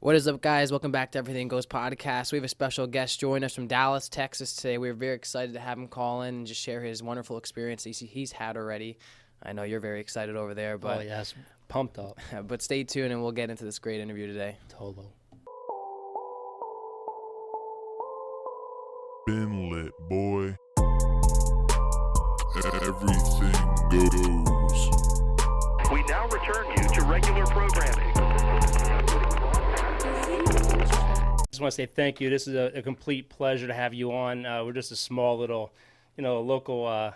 What is up, guys? Welcome back to Everything Goes podcast. We have a special guest joining us from Dallas, Texas today. We're very excited to have him call in and just share his wonderful experience he's had already. I know you're very excited over there, but oh yes, pumped up. but stay tuned and we'll get into this great interview today. Totally. Been lit, boy. Everything goes. We now return you to regular programming. I just want to say thank you. This is a complete pleasure to have you on. We're just a small little, local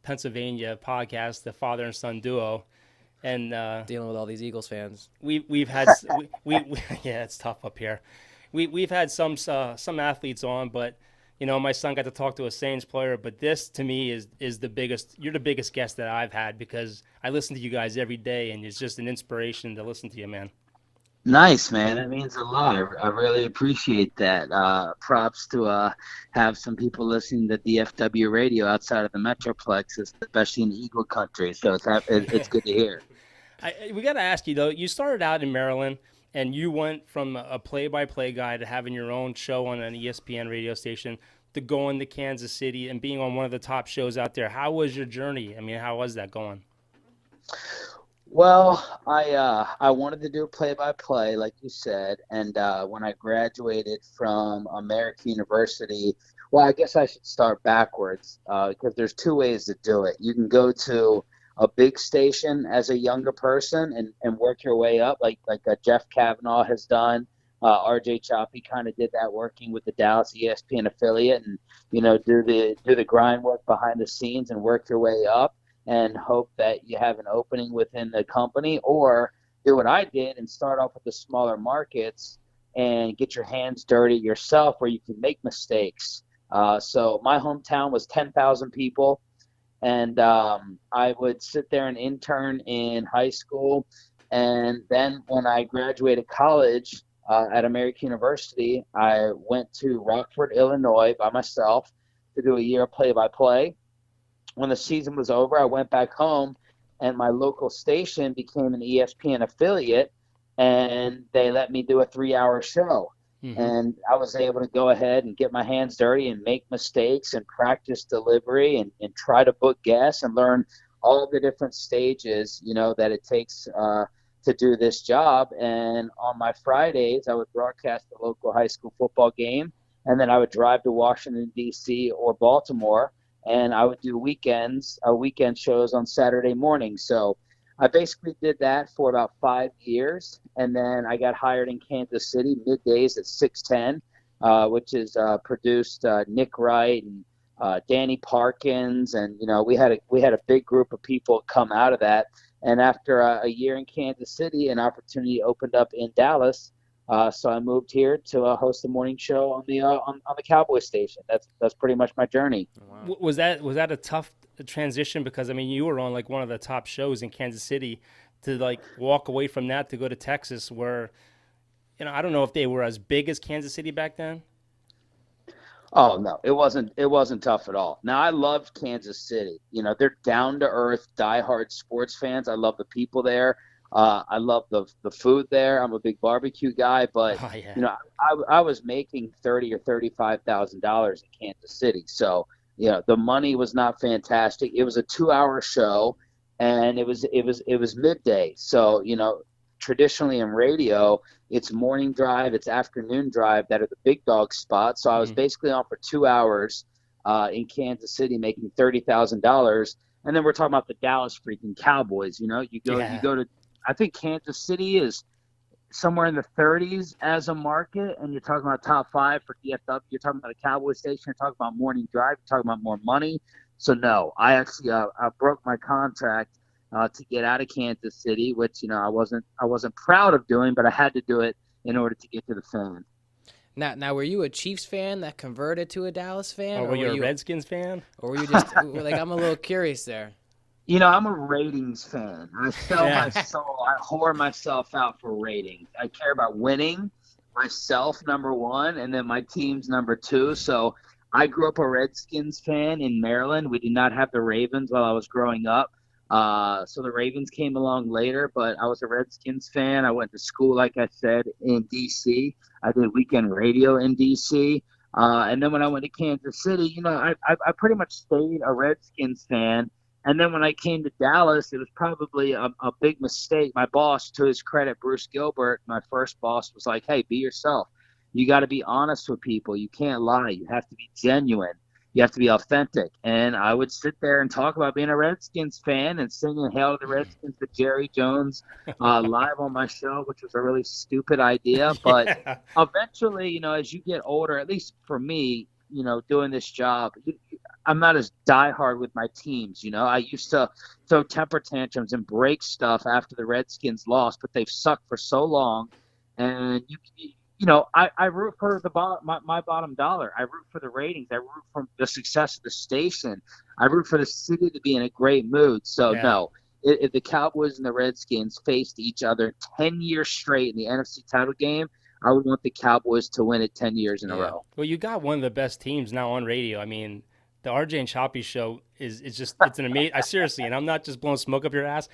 Pennsylvania podcast, the father and son duo, and Dealing with all these Eagles fans. we've had we yeah, it's tough up here. We've had some athletes on, but my son got to talk to a Saints player. But this to me is the biggest. You're the biggest guest that I've had because I listen to you guys every day, and it's just an inspiration to listen to you, man. Nice, man. That means a lot. I really appreciate that. Props to have some people listening to DFW radio outside of the Metroplex, especially in Eagle country. So it's good to hear. We got to ask you, though, you started out in Maryland, and you went from a play-by-play guy to having your own show on an ESPN radio station to going to Kansas City and being on one of the top shows out there. How was your journey? I mean, how was that going? Well, I wanted to do play-by-play, like you said, and when I graduated from American University, well, I guess I should start backwards because there's two ways to do it. You can go to a big station as a younger person and work your way up, like Jeff Kavanaugh has done. R.J. Choppy kind of did that, working with the Dallas ESPN affiliate, and do the grind work behind the scenes and work your way up and hope that you have an opening within the company, or do what I did and start off with the smaller markets and get your hands dirty yourself where you can make mistakes. So my hometown was 10,000 people, and I would sit there and intern in high school. And then when I graduated college at American University, I went to Rockford, Illinois by myself to do a year of play-by-play. When the season was over, I went back home, and my local station became an ESPN affiliate, and they let me do a 3-hour show. Mm-hmm. And I was able to go ahead and get my hands dirty and make mistakes and practice delivery and try to book guests and learn all the different stages, that it takes to do this job. And on my Fridays, I would broadcast the local high school football game, and then I would drive to Washington, D.C. or Baltimore, and I would do weekend shows on Saturday morning. So I basically did that for about 5 years, and then I got hired in Kansas City middays at 610, which is produced Nick Wright and Danny Parkins, and we had a big group of people come out of that. And after a year in Kansas City, an opportunity opened up in Dallas. So I moved here to host the morning show on the Cowboys station. That's pretty much my journey. Wow. Was that a tough transition? Because I mean, you were on like one of the top shows in Kansas City, to like walk away from that to go to Texas, where I don't know if they were as big as Kansas City back then. Oh no, it wasn't tough at all. Now I loved Kansas City. They're down to earth, diehard sports fans. I love the people there. I love the food there. I'm a big barbecue guy, but I was making $30,000 or $35,000 in Kansas City, so the money was not fantastic. It was a 2-hour show, and it was midday. So traditionally in radio, it's morning drive, it's afternoon drive that are the big dog spots. So I was basically on for 2 hours in Kansas City, making $30,000, and then we're talking about the Dallas freaking Cowboys. You go to. I think Kansas City is somewhere in the 30s as a market, and you're talking about top 5 for DFW. You're talking about a Cowboy station. You're talking about morning drive. You're talking about more money. So no, I actually I broke my contract to get out of Kansas City, which I wasn't proud of doing, but I had to do it in order to get to the fan. Now, were you a Chiefs fan that converted to a Dallas fan, or were you a Redskins fan, or were you just like, I'm a little curious there? I'm a ratings fan. I sell my soul. I whore myself out for ratings. I care about winning, myself number one, and then my team's number 2. So I grew up a Redskins fan in Maryland. We did not have the Ravens while I was growing up. So the Ravens came along later, but I was a Redskins fan. I went to school, like I said, in D.C. I did weekend radio in D.C. And then when I went to Kansas City, I pretty much stayed a Redskins fan. And then when I came to Dallas, it was probably a big mistake. My boss, to his credit, Bruce Gilbert, my first boss, was like, hey, be yourself. You got to be honest with people. You can't lie. You have to be genuine. You have to be authentic. And I would sit there and talk about being a Redskins fan and singing Hail to the Redskins to Jerry Jones live on my show, which was a really stupid idea. But eventually, as you get older, at least for me, doing this job, I'm not as diehard with my teams. I used to throw temper tantrums and break stuff after the Redskins lost, but they've sucked for so long. And I root for my bottom dollar. I root for the ratings. I root for the success of the station. I root for the city to be in a great mood. So no, if the Cowboys and the Redskins faced each other 10 years straight in the NFC title game, I would want the Cowboys to win it 10 years in a row. Well, you got one of the best teams now on radio. I mean, the RJ and Choppy show is just, it's an amazing, seriously, and I'm not just blowing smoke up your ass.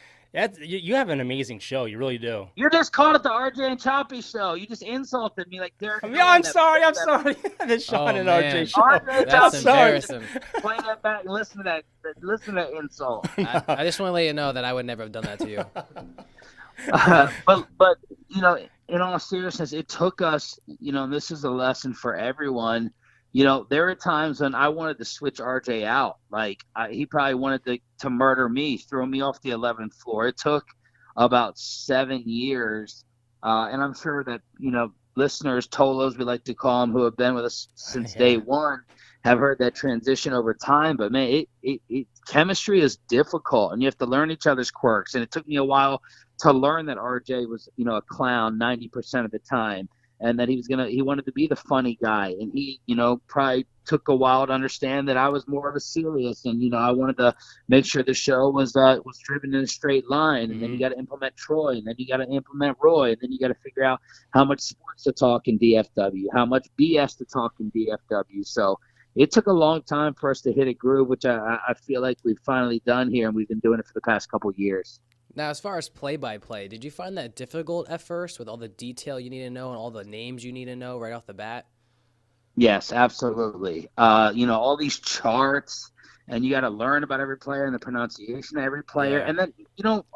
You have an amazing show. You really do. You just called it the RJ and Choppy show. You just insulted me like Derek. I'm sorry. The Sean and RJ show. That's embarrassing. Play that back and listen to that insult. I just want to let you know that I would never have done that to you. But in all seriousness, it took us, and this is a lesson for everyone. There are times when I wanted to switch RJ out. Like he probably wanted to murder me, throw me off the 11th floor. It took about 7 years. And I'm sure that, listeners, Tolos, we like to call them, who have been with us since day one, have heard that transition over time. But man, chemistry is difficult, and you have to learn each other's quirks. And it took me a while to learn that RJ was, a clown 90% of the time. And that he wanted to be the funny guy. And he, probably took a while to understand that I was more of a serious. And, I wanted to make sure the show was driven in a straight line. And then you got to implement Troy. And then you got to implement Roy. And then you got to figure out how much sports to talk in DFW, how much BS to talk in DFW. So it took a long time for us to hit a groove, which I feel like we've finally done here. And we've been doing it for the past couple of years. Now, as far as play-by-play, did you find that difficult at first with all the detail you need to know and all the names you need to know right off the bat? Yes, absolutely. All these charts, and you got to learn about every player and the pronunciation of every player. Yeah. And then,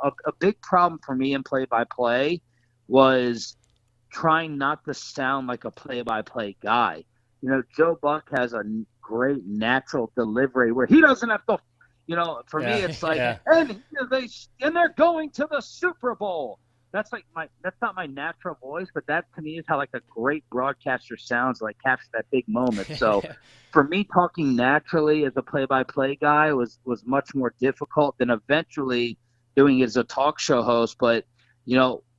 a big problem for me in play-by-play was trying not to sound like a play-by-play guy. Joe Buck has a great natural delivery where he doesn't have to. For me, it's like, and they're going to the Super Bowl. That's not my natural voice, but that to me is how like a great broadcaster sounds, like capture that big moment. So for me, talking naturally as a play-by-play guy was much more difficult than eventually doing it as a talk show host. But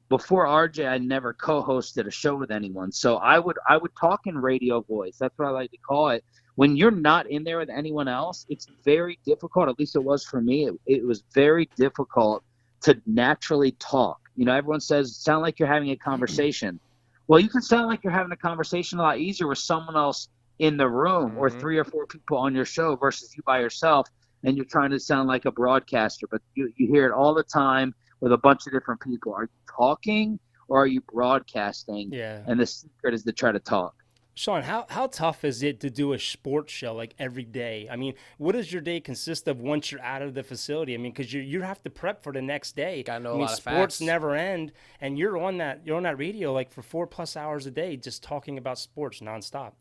before RJ, I never co-hosted a show with anyone, so I would talk in radio voice. That's what I like to call it. When you're not in there with anyone else, it's very difficult. At least it was for me. It was very difficult to naturally talk. Everyone says, sound like you're having a conversation. Well, you can sound like you're having a conversation a lot easier with someone else in the room or 3 or 4 people on your show versus you by yourself, and you're trying to sound like a broadcaster. But you hear it all the time with a bunch of different people. Are you talking or are you broadcasting? Yeah. And the secret is to try to talk. Sean, how tough is it to do a sports show like every day? I mean, what does your day consist of once you're out of the facility? I mean, because you have to prep for the next day. Gotta know a lot of sports facts. never end, and you're on that radio like for 4+ hours a day, just talking about sports nonstop.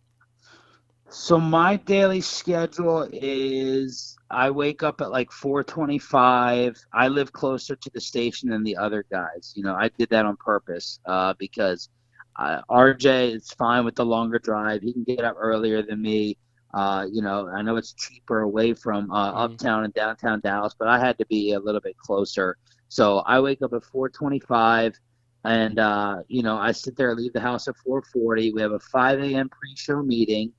So my daily schedule is I wake up at like 4:25. I live closer to the station than the other guys. I did that on purpose because RJ is fine with the longer drive. He can get up earlier than me. I know it's cheaper away from uptown and downtown Dallas, but I had to be a little bit closer. So I wake up at 4:25, and I sit there, leave the house at 4:40. We have a 5 a.m. pre-show meeting,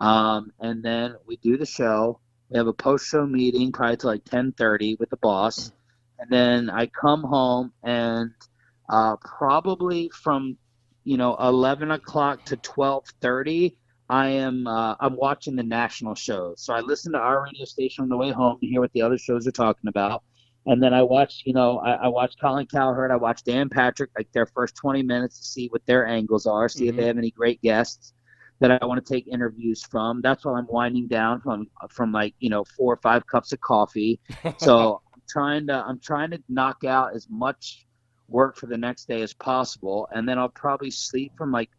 and then we do the show. We have a post-show meeting probably till like 10:30 with the boss, and then I come home and probably from 11 o'clock to 12:30, I'm watching the national shows. So I listen to our radio station on the way home to hear what the other shows are talking about. And then I watched, I watched Colin Cowherd. I watched Dan Patrick, like their first 20 minutes to see what their angles are, see if they have any great guests that I want to take interviews from. That's while I'm winding down from like, 4 or 5 cups of coffee. So I'm trying to knock out as much work for the next day as possible. And then I'll probably sleep from like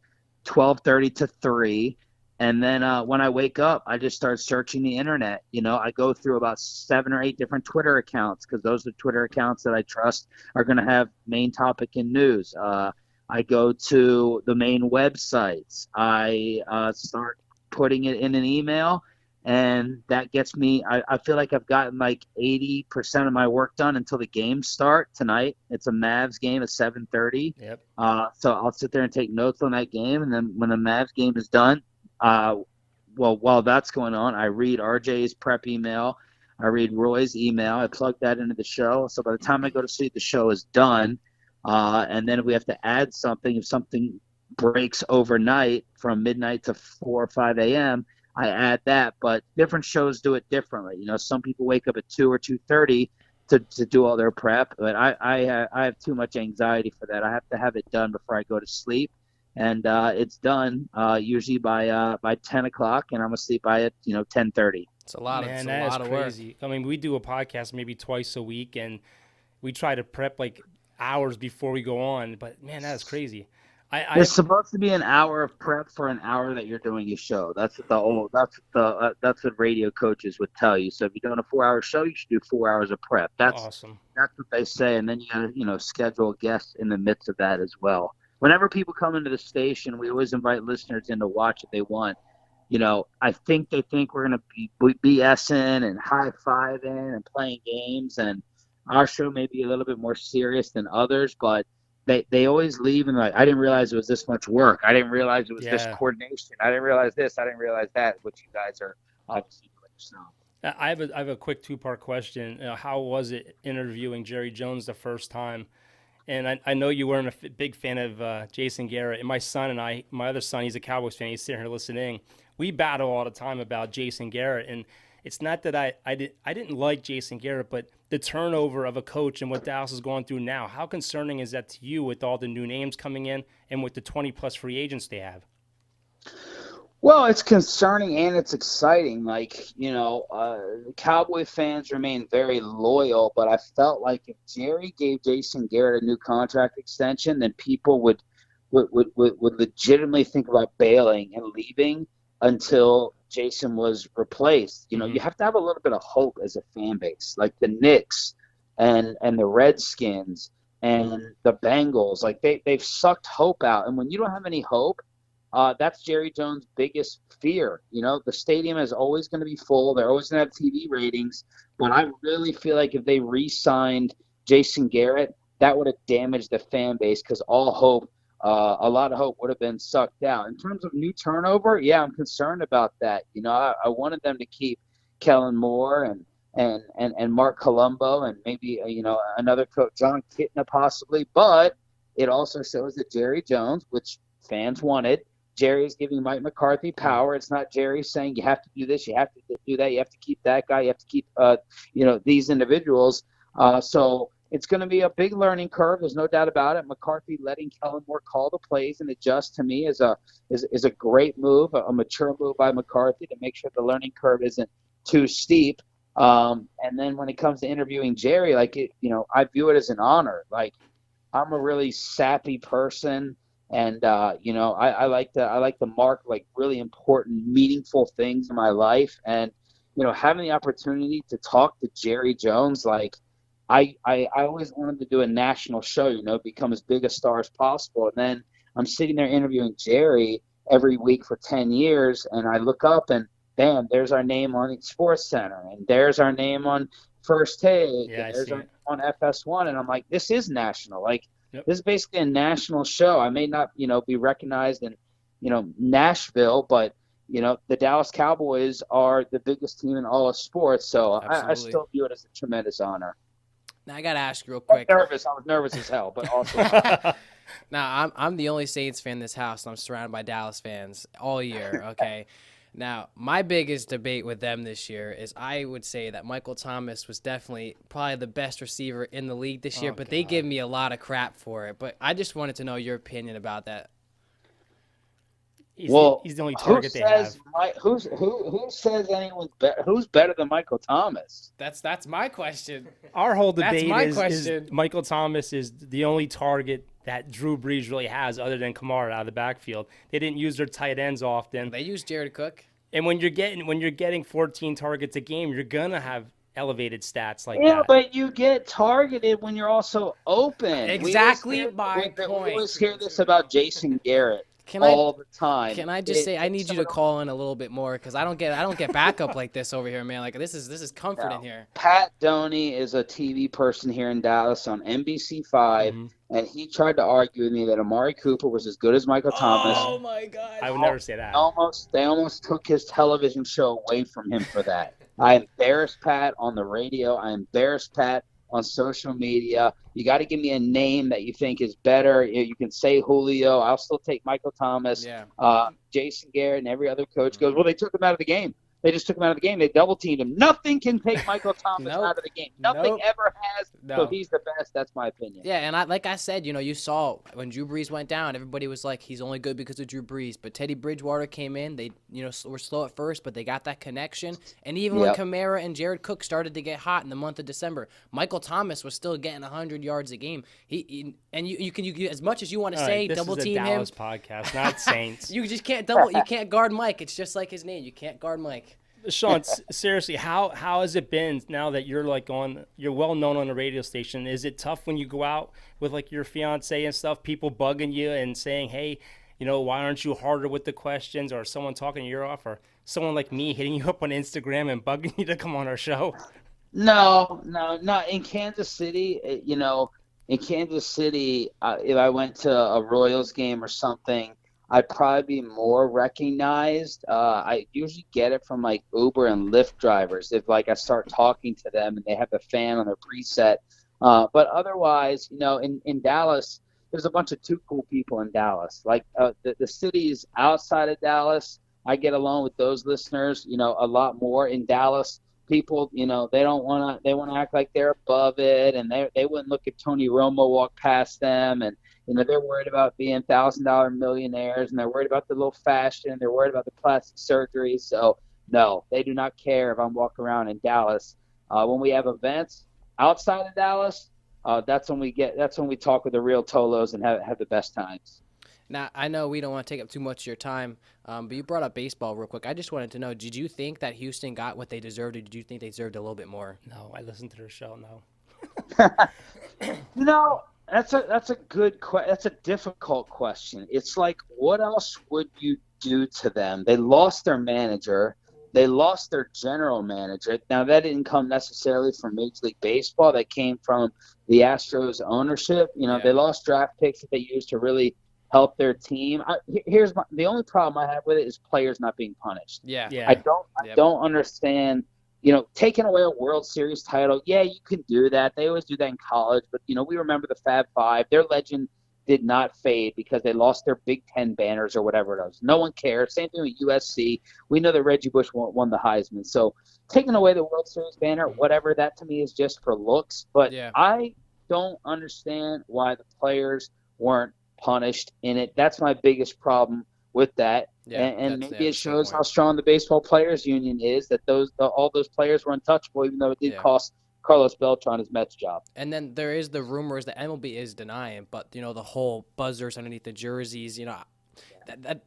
12:30 to 3. And then when I wake up, I just start searching the internet. I go through about 7 or 8 different Twitter accounts because those are Twitter accounts that I trust are going to have main topic in news. I go to the main websites. I start putting it in an email, and that gets me. I feel like I've gotten like 80% of my work done until the games start tonight. It's a Mavs game at 7:30. Yep. So I'll sit there and take notes on that game, and then when the Mavs game is done, while that's going on, I read RJ's prep email. I read Roy's email. I plug that into the show. So by the time I go to sleep, the show is done. And then if we have to add something, if something breaks overnight from midnight to 4 or 5 a.m., I add that. But different shows do it differently. Some people wake up at 2 or 2:30 to do all their prep. But I have too much anxiety for that. I have to have it done before I go to sleep. And it's done usually by 10 o'clock, and I'm asleep by 10:30. It's a lot Man, of that is work. crazy. I mean, we do a podcast maybe twice a week, and we try to prep like hours before we go on. But man, that is crazy. There's supposed to be an hour of prep for an hour that you're doing your show. That's what radio coaches would tell you. So if you're doing a 4-hour show, you should do 4 hours of prep. That's awesome. That's what they say, and then you gotta schedule guests in the midst of that as well. Whenever people come into the station, we always invite listeners in to watch if they want. I think they think we're going to be BSing and high-fiving and playing games, and our show may be a little bit more serious than others, but they always leave and like, I didn't realize it was this much work. I didn't realize it was this coordination. I didn't realize this. I didn't realize that, which you guys are obviously doing yourself. I have a quick 2-part question. How was it interviewing Jerry Jones the first time? And I know you weren't a big fan of Jason Garrett. And my other son, he's a Cowboys fan. He's sitting here listening. We battle all the time about Jason Garrett. And it's not that I didn't like Jason Garrett, but the turnover of a coach and what Dallas is going through now, how concerning is that to you with all the new names coming in and with the 20-plus free agents they have? Well, it's concerning and it's exciting. Cowboy fans remain very loyal, but I felt like if Jerry gave Jason Garrett a new contract extension, then people would legitimately think about bailing and leaving until Jason was replaced. You have to have a little bit of hope as a fan base, like the Knicks and the Redskins and the Bengals. Like they've sucked hope out, and when you don't have any hope, that's Jerry Jones' biggest fear. The stadium is always going to be full. They're always going to have TV ratings. But I really feel like if they re-signed Jason Garrett, that would have damaged the fan base because a lot of hope would have been sucked out. In terms of new turnover, yeah, I'm concerned about that. I wanted them to keep Kellen Moore and Mark Colombo and maybe, another coach, John Kitna possibly. But it also shows that Jerry Jones, which fans wanted, Jerry is giving Mike McCarthy power. It's not Jerry saying you have to do this, you have to do that, you have to keep that guy, you have to keep these individuals. So it's going to be a big learning curve. There's no doubt about it. McCarthy letting Kellen Moore call the plays and adjust to me is a great move, a mature move by McCarthy to make sure the learning curve isn't too steep. And then when it comes to interviewing Jerry, I view it as an honor. Like I'm a really sappy person. And I like to mark like really important, meaningful things in my life. And having the opportunity to talk to Jerry Jones, like I always wanted to do a national show, become as big a star as possible. And then I'm sitting there interviewing Jerry every week for 10 years, and I look up and bam, there's our name on Sports Center, and there's our name on First Take, and there's our name on FS1, and I'm like, this is national. Like. Yep. This is basically a national show. I may not, be recognized in, Nashville, but, the Dallas Cowboys are the biggest team in all of sports. So I still view it as a tremendous honor. Now I got to ask you real quick. I was nervous as hell, but also. Now I'm the only Saints fan in this house, and I'm surrounded by Dallas fans all year. Okay. Now, my biggest debate with them this year is I would say that Michael Thomas was definitely probably the best receiver in the league this year, but they give me a lot of crap for it. But I just wanted to know your opinion about that. He's the only target they have. Who says anyone's better? Who's better than Michael Thomas? That's my question. Our whole debate my is question. Michael Thomas is the only target that Drew Brees really has other than Kamara out of the backfield. They didn't use their tight ends often. They used Jared Cook. And when you're getting 14 targets a game, you're gonna have elevated stats like Yeah, that. but you get targeted when you're also open. Exactly my point. We always hear this about Jason Garrett all the time. Can I just say I need you to call in a little bit more because I don't get backup like this over here, man. Like this is comfort in here. Pat Doney is a TV person here in Dallas on NBC5, and he tried to argue with me that Amari Cooper was as good as Michael Thomas. Oh my God! I would never say that. They almost took his television show away from him for that. I embarrassed Pat on the radio. I embarrassed Pat on social media. You got to give me a name that you think is better. You can say Julio. I'll still take Michael Thomas. Yeah. Jason Garrett and every other coach goes, well, they took him out of the game. They just took him out of the game. They double-teamed him. Nothing can take Michael Thomas out of the game. Nothing ever has. No. So he's the best. That's my opinion. Yeah, and like I said, you saw when Drew Brees went down, everybody was like, he's only good because of Drew Brees. But Teddy Bridgewater came in. They, were slow at first, but they got that connection. And even when Kamara and Jared Cook started to get hot in the month of December, Michael Thomas was still getting 100 yards a game. You as much as you want to say double team him. This is a Dallas podcast, not Saints. You just can't you can't guard Mike. It's just like his name. You can't guard Mike. Sean, seriously, how has it been now that you're you're well known on the radio station? Is it tough when you go out with like your fiance and stuff, people bugging you and saying, hey, why aren't you harder with the questions, or someone talking your ear off, or someone like me hitting you up on Instagram and bugging you to come on our show? No. In Kansas City, if I went to a Royals game or something, I'd probably be more recognized. I usually get it from like Uber and Lyft drivers if like I start talking to them and they have the fan on their preset. But otherwise, in Dallas, there's a bunch of too cool people in Dallas. Like the cities outside of Dallas, I get along with those listeners, a lot more. In Dallas, people, they want to act like they're above it, and they wouldn't look at Tony Romo walk past them, and they're worried about being $1,000 millionaires, and they're worried about the little fashion, they're worried about the plastic surgery. So no, they do not care if I'm walking around in Dallas. When we have events outside of Dallas, that's when we talk with the real Tolos and have the best times. Now, I know we don't want to take up too much of your time, but you brought up baseball real quick. I just wanted to know, did you think that Houston got what they deserved, or did you think they deserved a little bit more? No, I listened to their show, no. That's a good question. That's a difficult question. It's like, what else would you do to them? They lost their manager. They lost their general manager. Now, that didn't come necessarily from Major League Baseball. That came from the Astros ownership. They lost draft picks that they used to really help their team. The only problem I have with it is players not being punished. Yeah. I don't understand. Taking away a World Series title, you can do that. They always do that in college. But, we remember the Fab Five. Their legend did not fade because they lost their Big Ten banners or whatever it was. No one cares. Same thing with USC. We know that Reggie Bush won the Heisman. So taking away the World Series banner, whatever, that to me is just for looks. But I don't understand why the players weren't punished in it. That's my biggest problem with that. And maybe it shows how strong the baseball players union is, that all those players were untouchable, even though it did cost Carlos Beltran his Mets job. And then there is the rumors that MLB is denying, but the whole buzzers underneath the jerseys,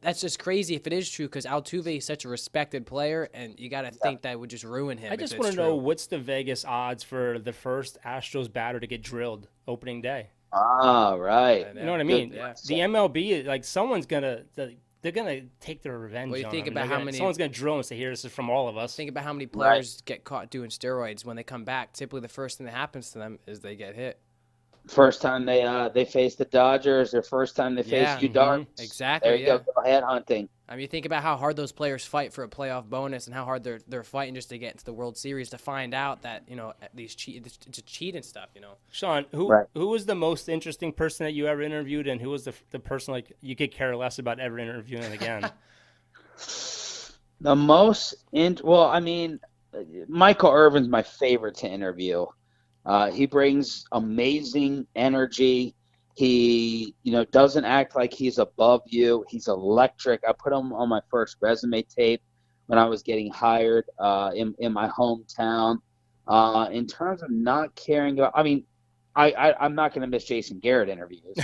that's just crazy if it is true, because Altuve is such a respected player, and you got to think that would just ruin him. I just want to know, what's the Vegas odds for the first Astros batter to get drilled opening day? Ah, right. You know what I mean? Yeah. The MLB, like, someone's gonna. They're going to take their revenge on think them. about how many. Someone's going to drill and say, here, this is from all of us. Think about how many players get caught doing steroids when they come back. Typically, the first thing that happens to them is they get hit. First time they face the Dodgers, their first time they face Yu Darvish. Exactly. There you go head hunting. I mean, you think about how hard those players fight for a playoff bonus, and how hard they're fighting just to get into the World Series, to find out that it's a cheat and stuff. Sean, who was the most interesting person that you ever interviewed, and who was the person like you could care less about ever interviewing again? The most well, I mean, Michael Irvin's my favorite to interview. He brings amazing energy. He, doesn't act like he's above you. He's electric. I put him on my first resume tape when I was getting hired in my hometown. In terms of not caring about, I mean, I'm not going to miss Jason Garrett interviews.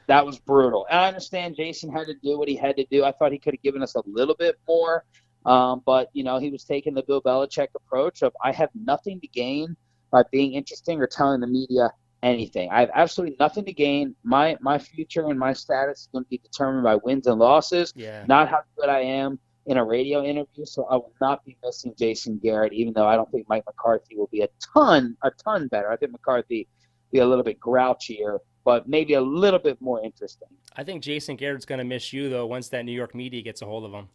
That was brutal. And I understand Jason had to do what he had to do. I thought he could have given us a little bit more. But, he was taking the Bill Belichick approach of I have nothing to gain by being interesting or telling the media anything. I have absolutely nothing to gain. My future and my status is going to be determined by wins and losses, not how good I am in a radio interview. So I will not be missing Jason Garrett, even though I don't think Mike McCarthy will be a ton better. I think McCarthy be a little bit grouchier, but maybe a little bit more interesting. I think Jason Garrett's going to miss you, though, once that New York media gets a hold of him.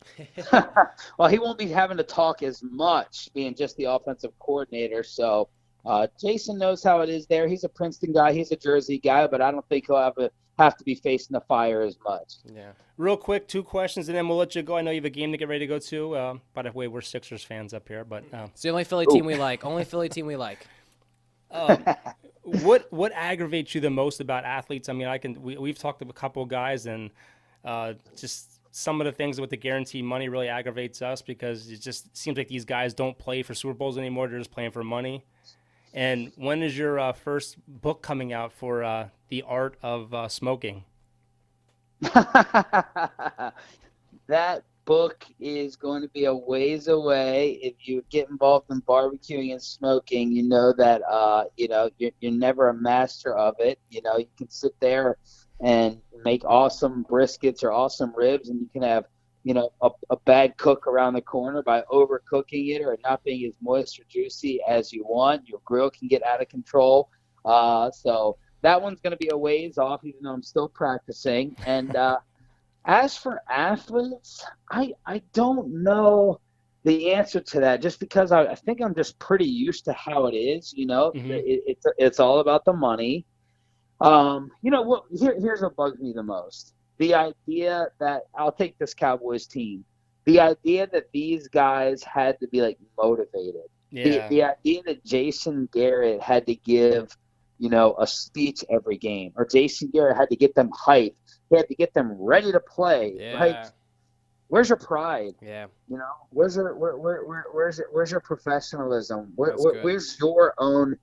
Well, he won't be having to talk as much, being just the offensive coordinator. So Jason knows how it is there. He's a Princeton guy. He's a Jersey guy, but I don't think he'll have to be facing the fire as much. Yeah. Real quick, 2 questions, and then we'll let you go. I know you have a game to get ready to go to. By the way, we're Sixers fans up here. But it's the only Philly team we like. Only Philly team we like. What aggravates you the most about athletes? I mean, we've talked to a couple of guys, and just some of the things with the guaranteed money really aggravates us because it just seems like these guys don't play for Super Bowls anymore. They're just playing for money. And when is your first book coming out for the art of smoking? That book is going to be a ways away. If you get involved in barbecuing and smoking, you know that you're never a master of it. You can sit there and make awesome briskets or awesome ribs, and you can have a bad cook around the corner by overcooking it or not being as moist or juicy as you want. Your grill can get out of control. So that one's going to be a ways off, even though I'm still practicing. And as for athletes, I don't know the answer to that, just because I think I'm just pretty used to how it is. It's all about the money. Here's what bugs me the most. The idea that I'll take this Cowboys team. The idea that these guys had to be motivated. Yeah. The idea that Jason Garrett had to give, a speech every game, or Jason Garrett had to get them hyped. He had to get them ready to play. Yeah. Right? Where's your pride? Yeah. Where's your professionalism? Where's your own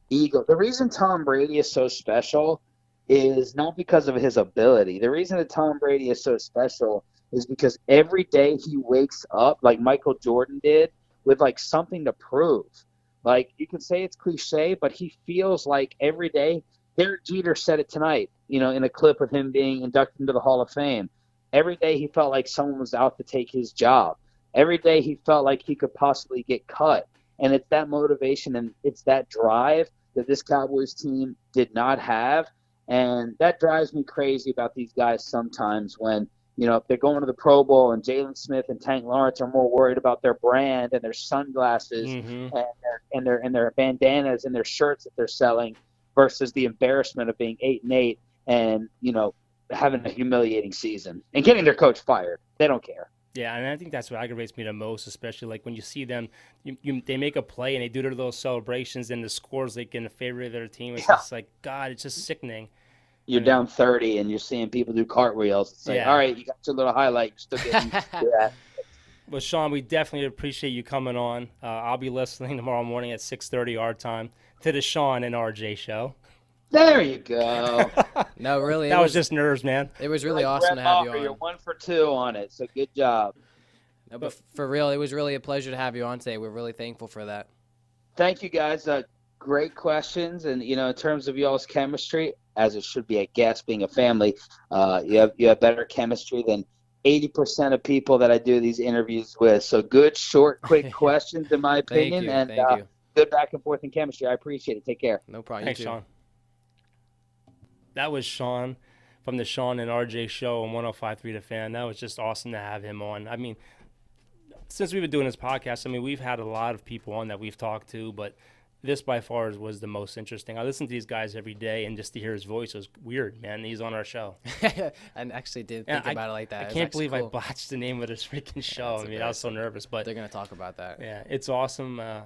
ego? The reason Tom Brady is so special is not because of his ability. The reason that Tom Brady is so special is because every day he wakes up, like Michael Jordan did, with something to prove. You can say it's cliche, but he feels like every day. Derek Jeter said it tonight, in a clip of him being inducted into the Hall of Fame. Every day he felt like someone was out to take his job. Every day he felt like he could possibly get cut. And it's that motivation and it's that drive that this Cowboys team did not have. And that drives me crazy about these guys sometimes when, if they're going to the Pro Bowl and Jalen Smith and Tank Lawrence are more worried about their brand and their sunglasses and their bandanas and their shirts that they're selling versus the embarrassment of being 8-8 and, having a humiliating season and getting their coach fired. They don't care. Yeah, and I think that's what aggravates me the most, especially when you see them, they make a play and they do their little celebrations and the scores in the favor of their team. It's just God, it's just sickening. You're down 30 and you're seeing people do cartwheels. It's all right, you got your little highlight. You're still getting that. Well, Sean, we definitely appreciate you coming on. I'll be listening tomorrow morning at 6:30 our time to the Sean and RJ show. There you go. No, really. That was just nerves, man. It was really awesome to have you on. You're 1 for 2 on it, so good job. No, but for real, it was really a pleasure to have you on today. We're really thankful for that. Thank you, guys. Great questions. And, in terms of y'all's chemistry, as it should be, I guess, being a family, you have better chemistry than 80% of people that I do these interviews with. So good, short, quick questions, in my opinion. Thank you. Good back and forth in chemistry. I appreciate it. Take care. No problem. Thanks, Sean. That was Sean from the Sean and RJ show on 105.3 The Fan. That was just awesome to have him on. I mean, since we've been doing this podcast, we've had a lot of people on that we've talked to, but this by far was the most interesting. I listen to these guys every day, and just to hear his voice was weird, man. He's on our show. I actually did think about it like that. I can't believe I botched the name of this freaking show. I mean, I was so nervous, but they're gonna talk about that. Yeah, it's awesome. It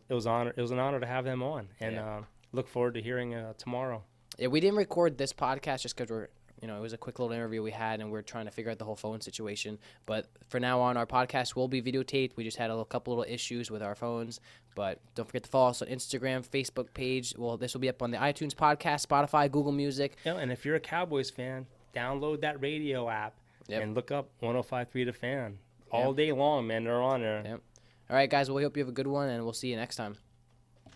was an honor to have them on, and look forward to hearing tomorrow. Yeah, we didn't record this podcast just because it was a quick little interview we had, and we're trying to figure out the whole phone situation. But for now on, our podcast will be videotaped. We just had a couple little issues with our phones. But don't forget to follow us on Instagram, Facebook page. Well, this will be up on the iTunes podcast, Spotify, Google Music. And if you're a Cowboys fan, download that radio app and look up 105.3 The Fan. All day long, man. They're on there. Yep. All right, guys. Well, we hope you have a good one, and we'll see you next time.